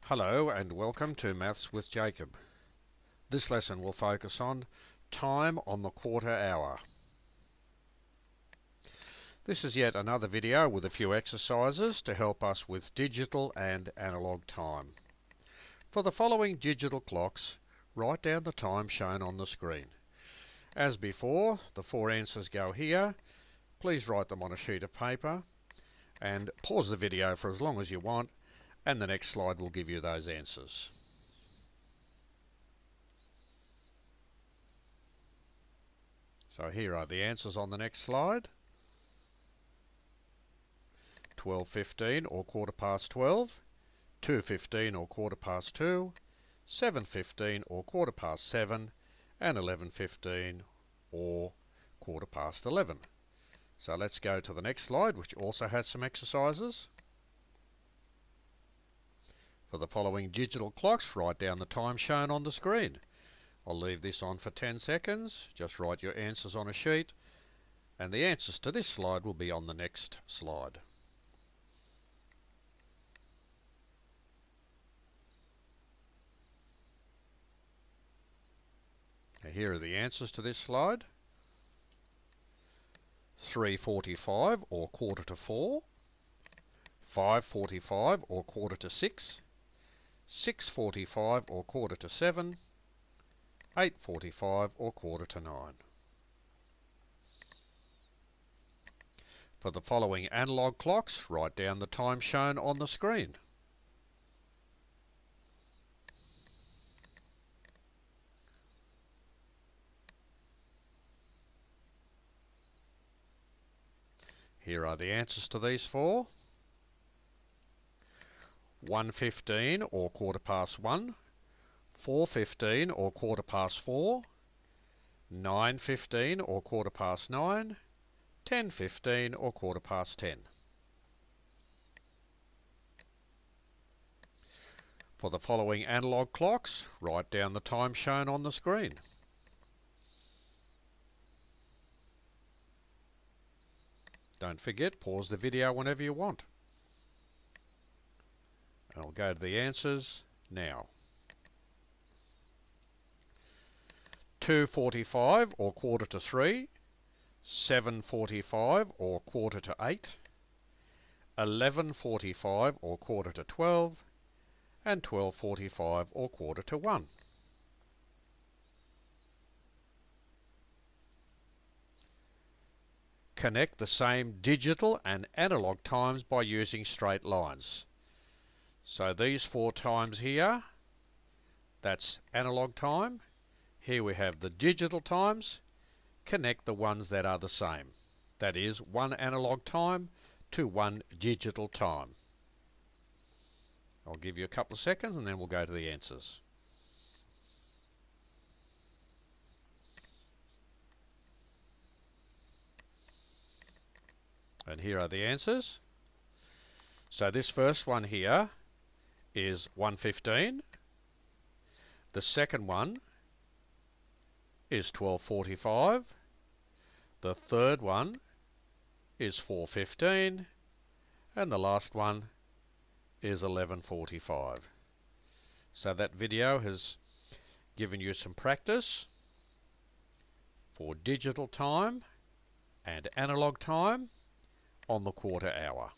Hello and welcome to Maths with Jacob. This lesson will focus on time on the quarter hour. This is yet another video with a few exercises to help us with digital and analog time. For the following digital clocks, write down the time shown on the screen. As before, the 4 answers go here. Please write them on a sheet of paper and pause the video for as long as you want, and the next slide will give you those answers. So here are the answers on the next slide. 12:15 or quarter past 12, 2:15 or quarter past 2, 7:15 or quarter past 7, and 11:15 or quarter past 11. So let's go to the next slide, which also has some exercises. For the following digital clocks, write down the time shown on the screen. I'll leave this on for 10 seconds. Just write your answers on a sheet, and the answers to this slide will be on the next slide. Now here are the answers to this slide. 3:45 or quarter to 4, 5:45 or quarter to 6, 6:45 or quarter to 7, 8:45 or quarter to 9. For the following analog clocks, write down the time shown on the screen. Here are the answers to these four. 1:15 or quarter past 1, 4:15 or quarter past 4, 9:15 or quarter past 9, 10:15 or quarter past 10. For the following analog clocks, write down the time shown on the screen. Don't forget, pause the video whenever you want. I'll go to the answers now. 2:45 or quarter to 3, 7:45 or quarter to 8, 11:45 or quarter to 12, and 12:45 or quarter to 1. Connect the same digital and analog times by using straight lines. So these 4 times here, that's analog time. Here we have the digital times. Connect the ones that are the same. That is, 1 analog time to 1 digital time. I'll give you a couple of seconds and then we'll go to the answers. And here are the answers. So this first one here is 1:15. The second one is 12:45. The third one is 4:15. And the last one is 11:45. So that video has given you some practice for digital time and analog time on the quarter hour.